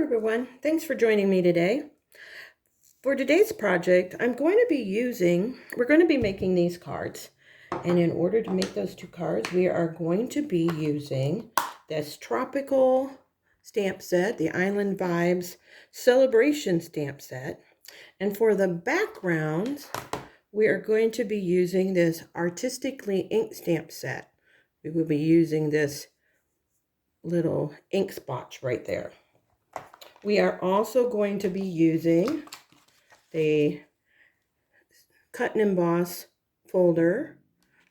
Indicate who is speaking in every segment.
Speaker 1: everyone, thanks for joining me today. For today's project, we're going to be making these cards. And in order to make those two cards, we are going to be using this tropical stamp set, the Island Vibes Sale-a-bration stamp set. And for the backgrounds, we are going to be using this Artistically ink stamp set. We will be using this little ink spot right there. We are also going to be using the cut and emboss folder,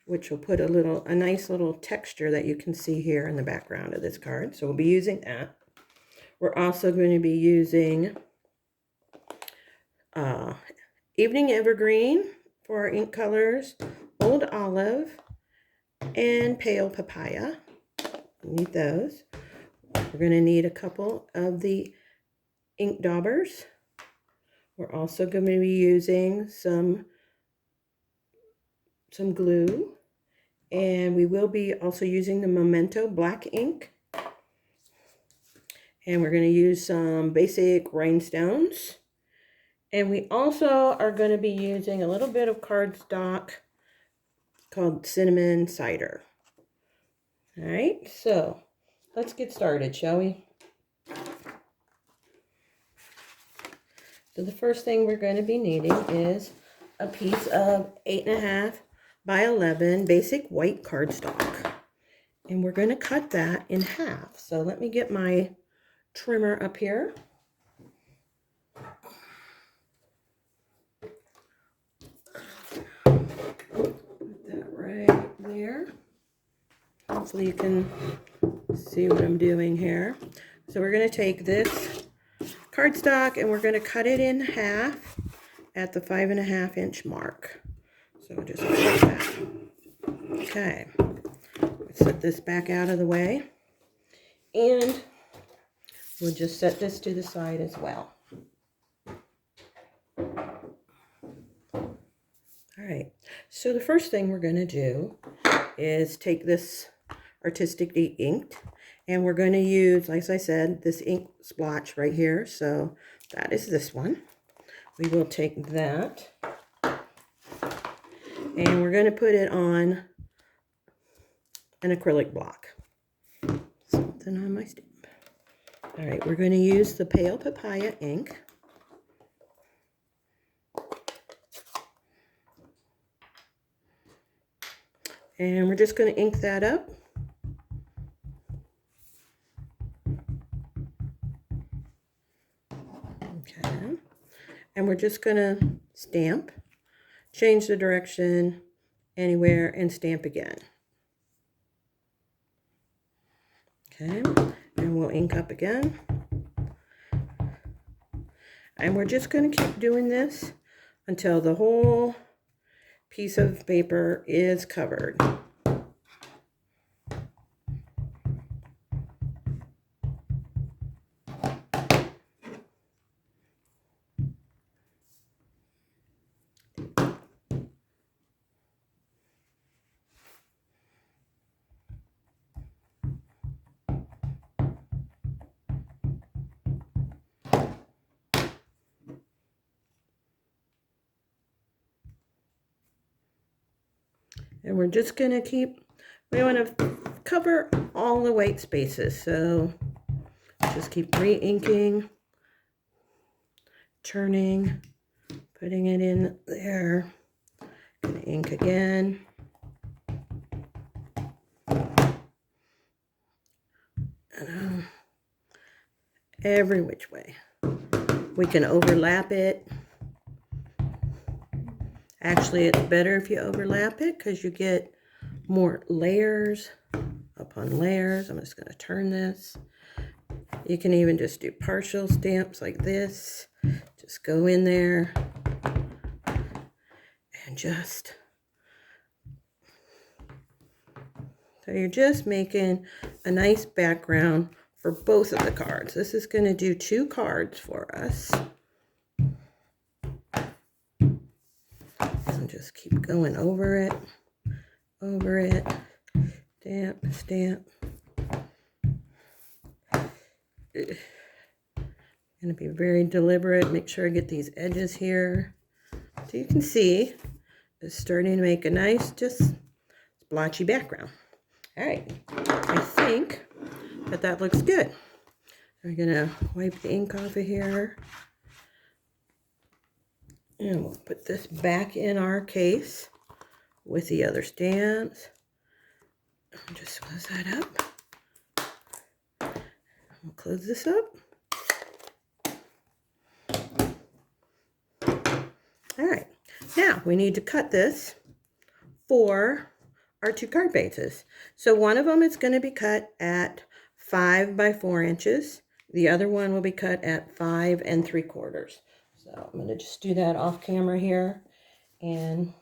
Speaker 1: which will put a nice little texture that you can see here in the background of this card. So we'll be using that. We're also going to be using Evening Evergreen for our ink colors, Old Olive, and Pale Papaya. We need those. We're going to need a couple of the ink daubers. We're also going to be using some glue, and we will be also using the Momento black ink, and we're going to use some basic rhinestones, and we also are going to be using a little bit of cardstock called cinnamon cider. All right, so let's get started, shall we? So the first thing we're going to be needing is a piece of 8.5 by 11 basic white cardstock. And we're going to cut that in half. So let me get my trimmer up here. Put that right there. Hopefully you can see what I'm doing here. So we're going to take this cardstock and we're going to cut it in half at the 5.5 inch mark. So just like that. Okay, let's set this back out of the way, and we'll just set this to the side as well. All right, so the first thing we're going to do is take this Artistically inked, and we're going to use, like I said, this ink splotch right here. So that is this one. We will take that and we're going to put it on an acrylic block. Something on my stamp. All right, we're going to use the Pale Papaya ink. And we're just going to ink that up. Okay, and we're just going to stamp, change the direction anywhere, and stamp again. Okay, and we'll ink up again. And we're just going to keep doing this until the whole piece of paper is covered. And we're just going to we want to cover all the white spaces. So just keep re-inking, turning, putting it in there. Gonna ink again. Every which way. We can overlap it. Actually, it's better if you overlap it because you get more layers upon layers. I'm just going to turn this. You can even just do partial stamps like this. Just go in there and just... So you're just making a nice background for both of the cards. This is going to do 2 cards for us. And just keep going over it, stamp, stamp. Going to be very deliberate. Make sure I get these edges here. So you can see it's starting to make a nice, just splotchy background. All right, I think that looks good. We're going to wipe the ink off of here. And we'll put this back in our case with the other stamps. Just close that up. We'll close this up. All right, now we need to cut this for our 2 card bases. So one of them is going to be cut at 5 by 4 inches. The other one will be cut at 5 3/4. So I'm going to just do that off camera here. And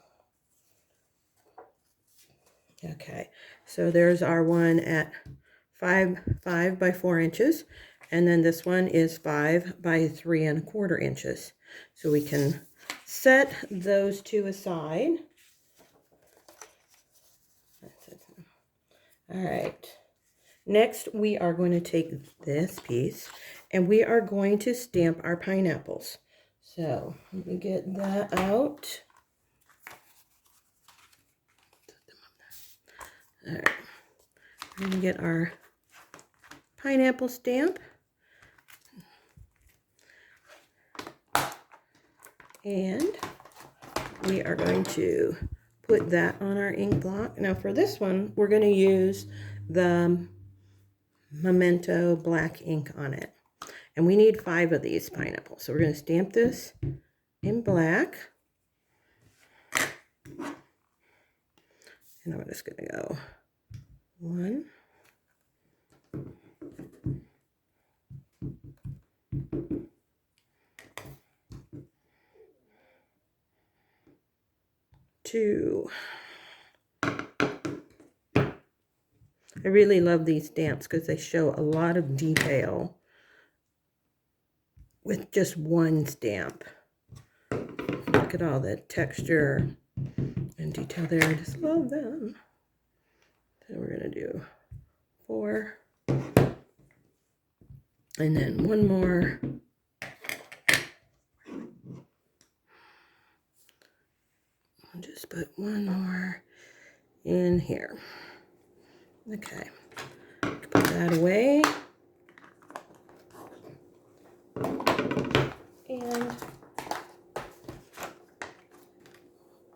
Speaker 1: okay, so there's our one at 5 by 4 inches. And then this one is 5 by 3 1/4 inches. So we can set those 2 aside. All right. Next, we are going to take this piece and we are going to stamp our pineapples. So let me get that out. All right. We're going to get our pineapple stamp. And we are going to put that on our ink block. Now for this one, we're going to use the Momento black ink on it. And we need 5 of these pineapples. So we're going to stamp this in black. And I'm just going to go 1, 2. I really love these stamps because they show a lot of detail with just one stamp. Look at all the texture and detail there. I just love them. So we're going to do 4. And then 1 more. I'll just put 1 more in here. Okay, put that away. And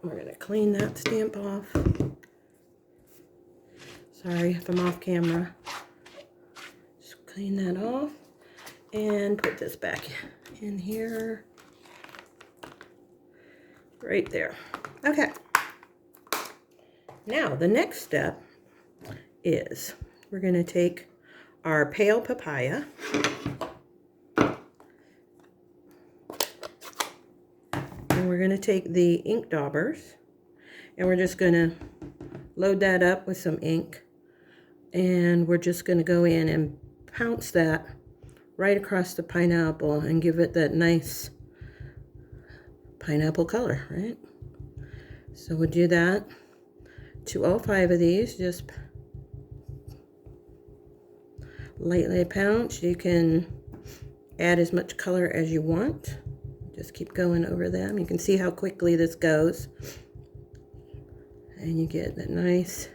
Speaker 1: we're going to clean that stamp off. Sorry if I'm off camera. Just clean that off and put this back in here. Right there. Okay. Now the next step is we're going to take our pale papaya and we're going to take the ink daubers and we're just going to load that up with some ink and we're just going to go in and pounce that right across the pineapple and give it that nice pineapple color, right? So we'll do that to all 5 of these. Just lightly pounce. You can add as much color as you want. Just keep going over them. You can see how quickly this goes. And you get that nice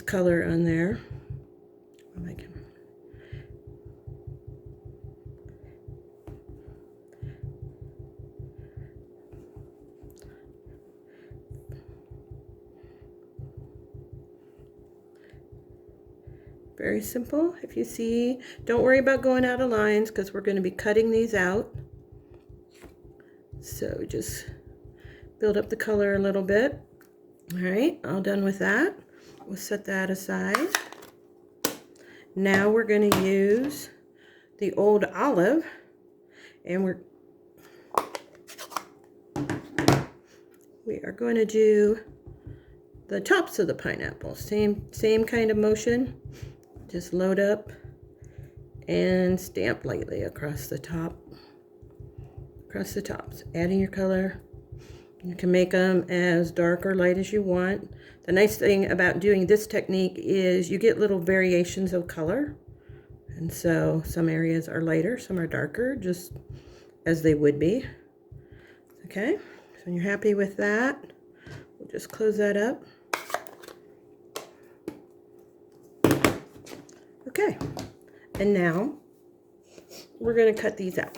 Speaker 1: color on there. Very simple. If you see, don't worry about going out of lines because we're going to be cutting these out. So just build up the color a little bit. All right, all done with that. We'll set that aside. Now we're going to use the old olive and we are going to do the tops of the pineapple. Same kind of motion. Just load up and stamp lightly across the top. Across the tops, adding your color. You can make them as dark or light as you want. The nice thing about doing this technique is you get little variations of color. And so some areas are lighter, some are darker, just as they would be. Okay, so when you're happy with that, we'll just close that up. Okay, and now we're going to cut these out.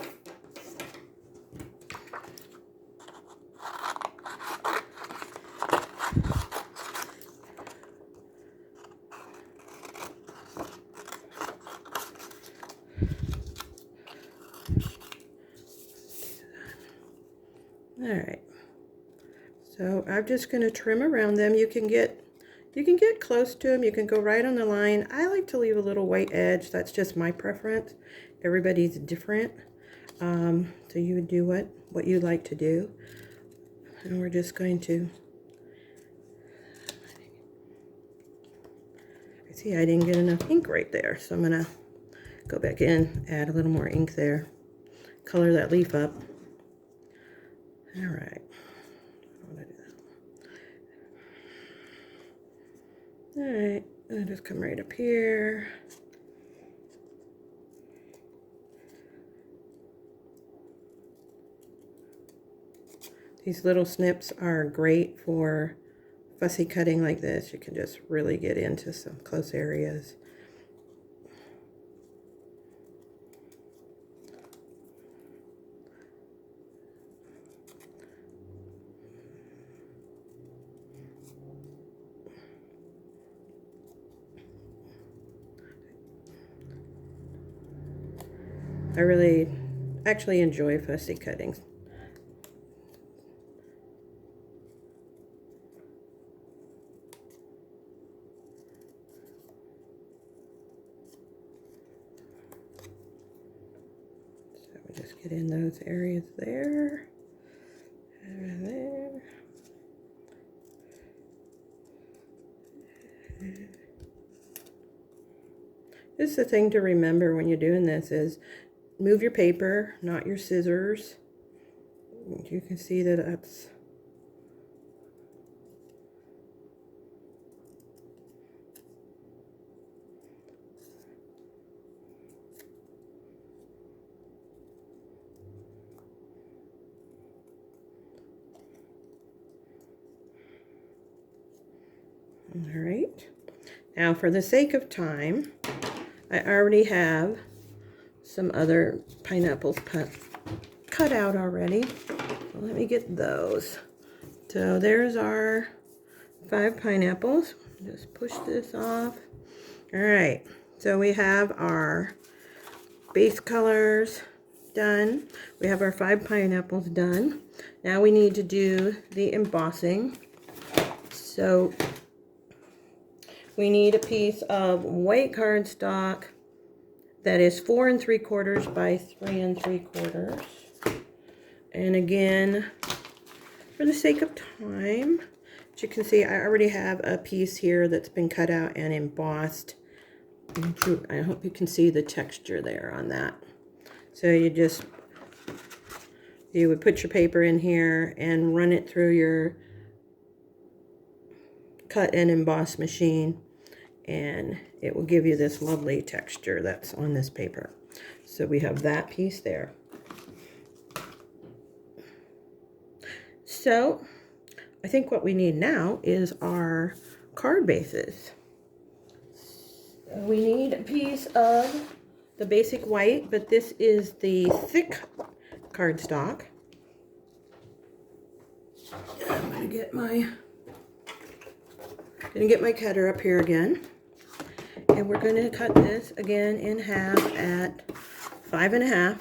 Speaker 1: All right, so I'm just going to trim around them. You can get close to them. You can go right on the line. I like to leave a little white edge. That's just my preference. Everybody's different. So you would do what you like to do. And we're just going to, I see I didn't get enough ink right there. So I'm going to go back in, add a little more ink there. Color that leaf up. All right. All right, I'll just come right up here. These little snips are great for fussy cutting like this. You can just really get into some close areas. I really actually enjoy fussy cutting. So we just get in those areas there and there. This is the thing to remember when you're doing this is move your paper, not your scissors. You can see that that's all right. Now for the sake of time, I already have some other pineapples cut out already. So let me get those. So there's our 5 pineapples. Just push this off. All right, so we have our base colors done. We have our 5 pineapples done. Now we need to do the embossing. So we need a piece of white cardstock that is 4 3/4 by 3 3/4. And again, for the sake of time, as you can see, I already have a piece here that's been cut out and embossed. I hope you can see the texture there on that. So you would put your paper in here and run it through your cut and emboss machine, and it will give you this lovely texture that's on this paper. So we have that piece there. So I think what we need now is our card bases. So we need a piece of the basic white, but this is the thick cardstock. I'm gonna get my cutter up here again. And we're going to cut this again in half at 5 1/2.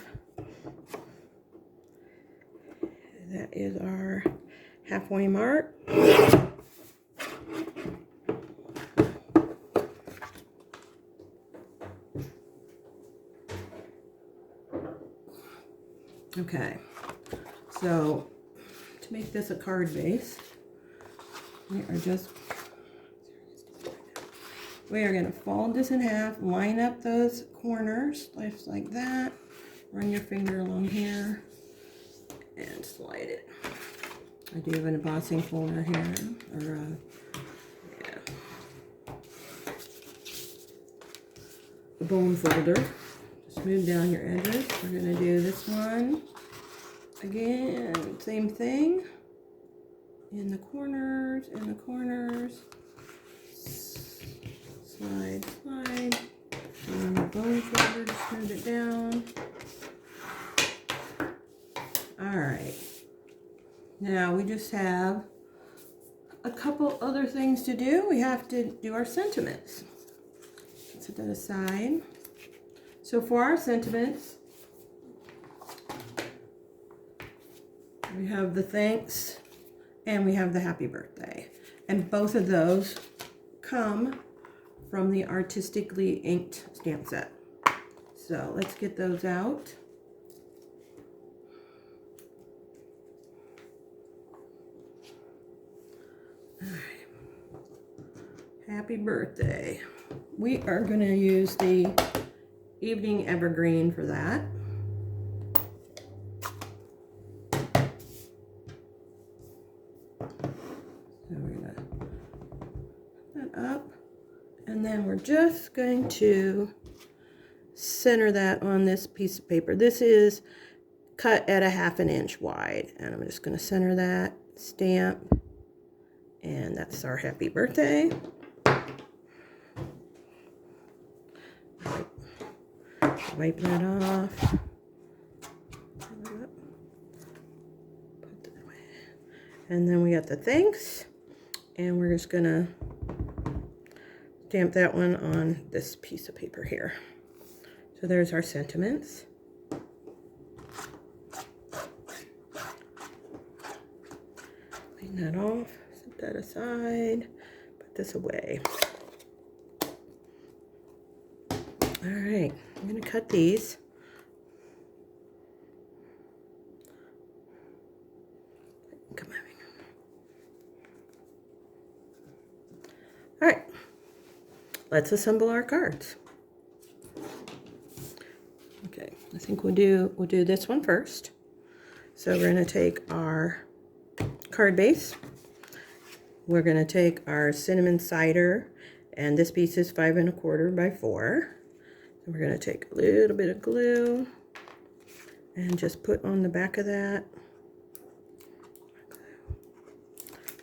Speaker 1: That is our halfway mark. Okay, so to make this a card base, we are going to fold this in half, line up those corners, just like that. Run your finger along here and slide it. I do have an embossing folder here, yeah. the bone folder. Just move down your edges. We're going to do this one again. Same thing. In the corners, slide, slide. And the bone folder, just move it down. Alright, now we just have a couple other things to do. We have to do our sentiments. Set that aside. So for our sentiments, we have the thanks and we have the happy birthday. And both of those come from the Artistically inked stamp set. So let's get those out. Happy birthday. We are going to use the Evening Evergreen for that. So we're going to put that up, and then we're just going to center that on this piece of paper. This is cut at a 1/2 inch wide, and I'm just going to center that, stamp, and that's our happy birthday. Wipe that off. Put that away. And then we got the thanks, and we're just gonna stamp that one on this piece of paper here. So there's our sentiments. Clean that off, set that aside, put this away. All right, I'm going to cut these. Come on. All right, let's assemble our cards. Okay, I think we'll do this one first. So we're going to take our card base. We're going to take our cinnamon cider, and this piece is 5 1/4 by 4. We're going to take a little bit of glue and just put on the back of that.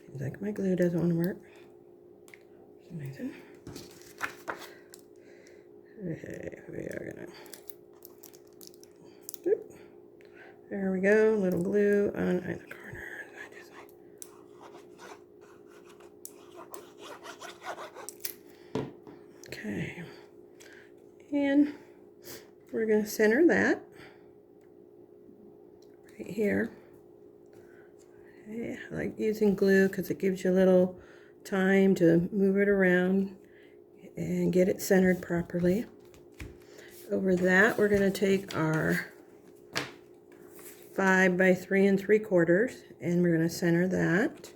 Speaker 1: Seems like my glue doesn't want to work. Amazing. Okay, we are going to... There we go, a little glue on the corner. Okay. And we're going to center that right here. Okay, I like using glue because it gives you a little time to move it around and get it centered properly. Over that, we're going to take our 5 by 3 3/4, and we're going to center that.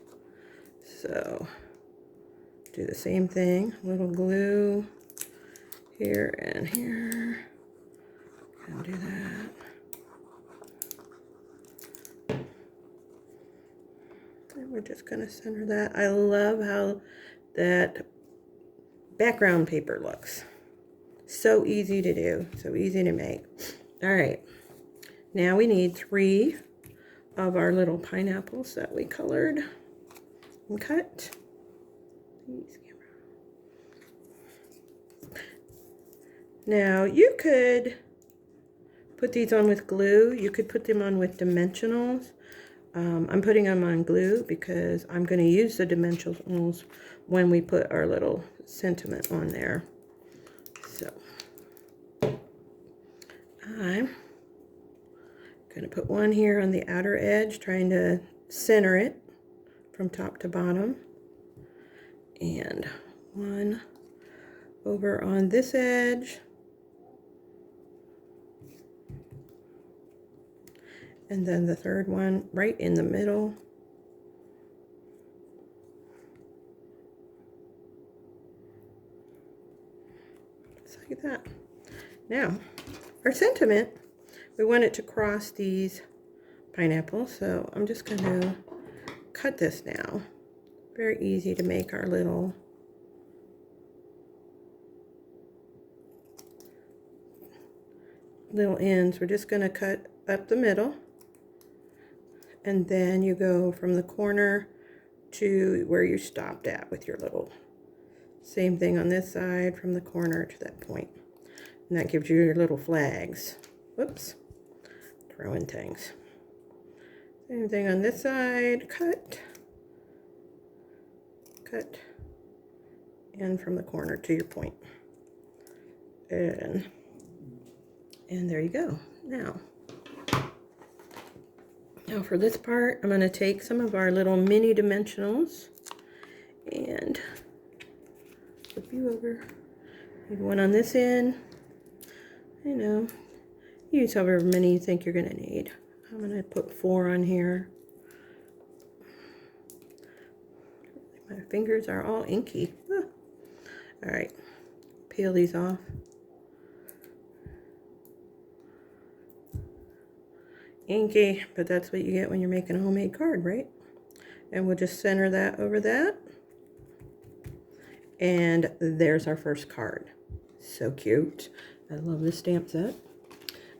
Speaker 1: So do the same thing, a little glue here and here, and do that. And we're just going to center that. I love how that background paper looks. So easy to do, so easy to make. All right, now we need 3 of our little pineapples that we colored and cut. Now you could put these on with glue. You could put them on with dimensionals. I'm putting them on glue because I'm going to use the dimensionals when we put our little sentiment on there. So I'm going to put one here on the outer edge, trying to center it from top to bottom, and one over on this edge, and then the third one right in the middle. Just like that. Now, our sentiment, we want it to cross these pineapples, so I'm just going to cut this now. Very easy to make our little little ends, we're just going to cut up the middle. And then you go from the corner to where you stopped at with your little, same thing on this side from the corner to that point. And that gives you your little flags. Whoops, throwing things. Same thing on this side, cut, cut, and from the corner to your point. And there you go. Now for this part, I'm going to take some of our little mini dimensionals and flip you over. Need one on this end. You know, use however many you think you're going to need. I'm going to put 4 on here. My fingers are all inky. Ah. All right, peel these off. Inky, but that's what you get when you're making a homemade card, right? And we'll just center that over that. And there's our first card. So cute. I love this stamp set.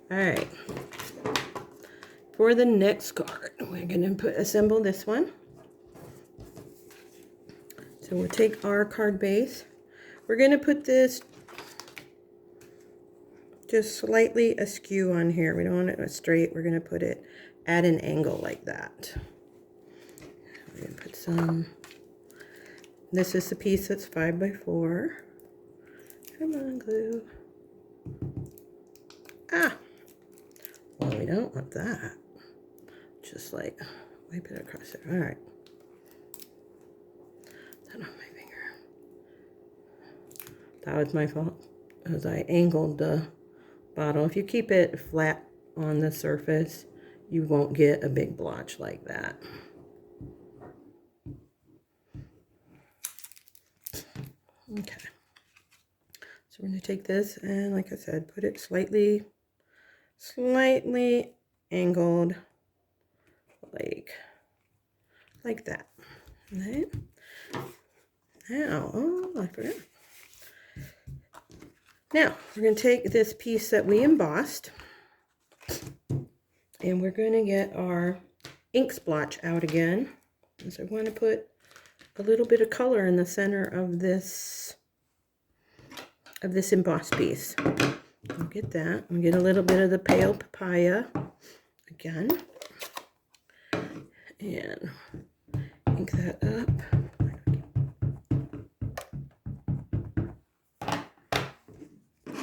Speaker 1: All right. For the next card, we're going to assemble this one. So we'll take our card base. We're going to put this just slightly askew on here. We don't want it straight. We're going to put it at an angle like that. We're going to put some. This is the piece that's 5 by 4. Come on, glue. Ah! Well, we don't want that. Just like wipe it across there. All right. That on my finger. That was my fault, as I angled the bottle. If you keep it flat on the surface, you won't get a big blotch like that. Okay. So we're going to take this and, like I said, put it slightly angled, like that. Right? Now, oh, I forgot. Now, we're going to take this piece that we embossed, and we're going to get our ink splotch out again. And so we're going to put a little bit of color in the center of this embossed piece. We'll get that. We'll get a little bit of the pale papaya again, and ink that up.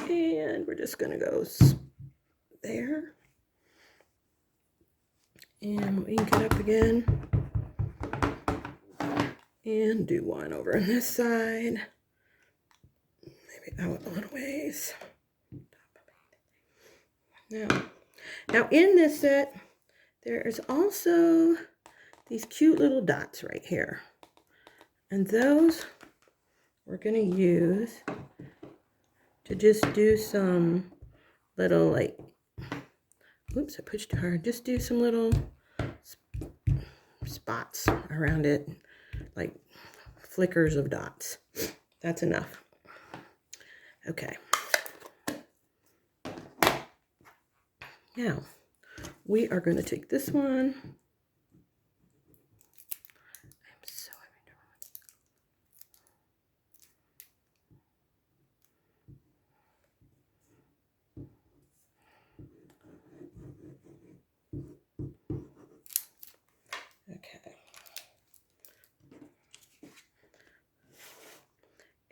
Speaker 1: And we're just going to go there. And we'll ink it up again. And do one over on this side. Maybe out a little ways. Now in this set, there is also these cute little dots right here. And those we're going to use to just do some little, like, oops, I pushed too hard. Just do some little spots around it, like flickers of dots. That's enough. Okay. Now, we are going to take this one. I'm so having trouble. Okay.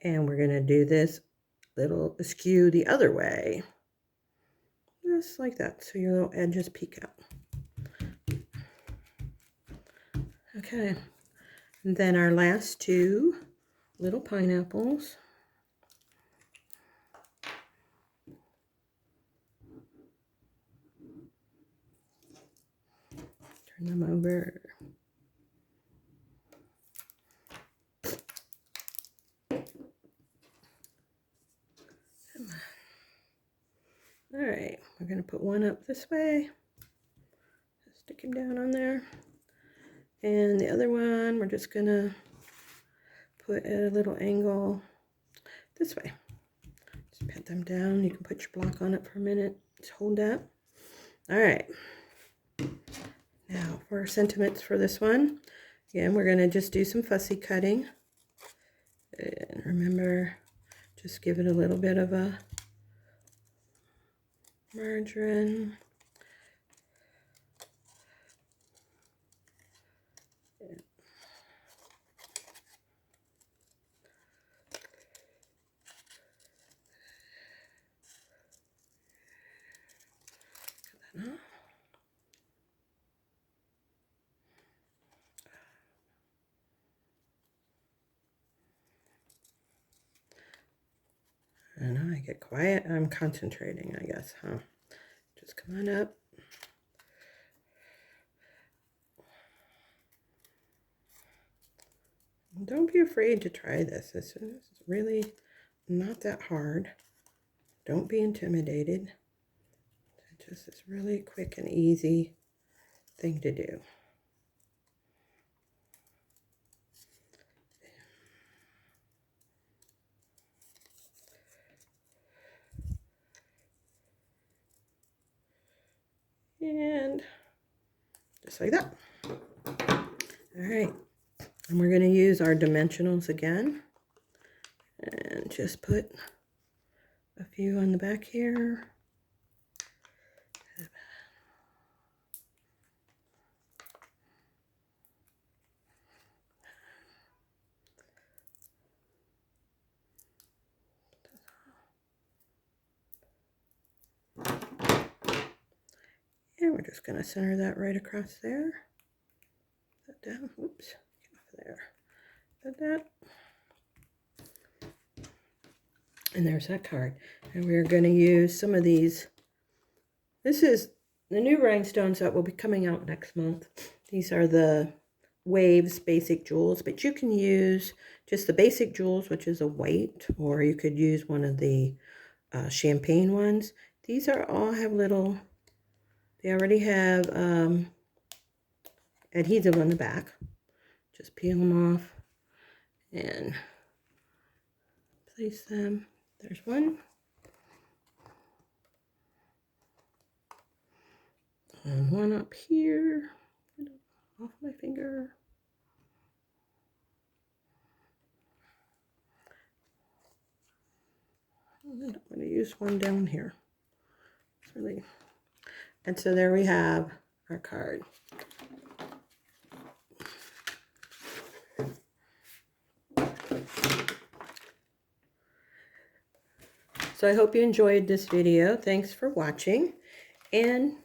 Speaker 1: And we're going to do this little askew the other way. Just like that, so your little edges peek out. Okay, and then our last 2 little pineapples. Turn them over. All right, we're going to put one up this way. Stick him down on there. And the other one, we're just going to put at a little angle this way. Just pat them down. You can put your block on it for a minute. Just hold that. All right. Now for sentiments for this one. Again, we're going to just do some fussy cutting. And remember, just give it a little bit of a margarine. I know I get quiet. I'm concentrating, I guess, huh? Just come on up. Don't be afraid to try this. This is really not that hard. Don't be intimidated. It just is really quick and easy thing to do. And just like that. All right. And we're going to use our dimensionals again. And just put a few on the back here. And we're just going to center that right across there. Put that down. Oops. Get off there. Put that. And there's that card. And we're going to use some of these. This is the new rhinestones that will be coming out next month. These are the Waves Basic Jewels, but you can use just the basic jewels, which is a white, or you could use one of the champagne ones. These are all have little, they already have adhesive on the back. Just peel them off and place them. There's one. And one up here. Off my finger. I'm going to use one down here. It's really, and so there we have our card. So I hope you enjoyed this video. Thanks for watching, and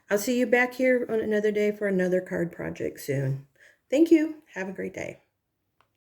Speaker 1: I'll see you back here on another day for another card project soon. Thank you. Have a great day.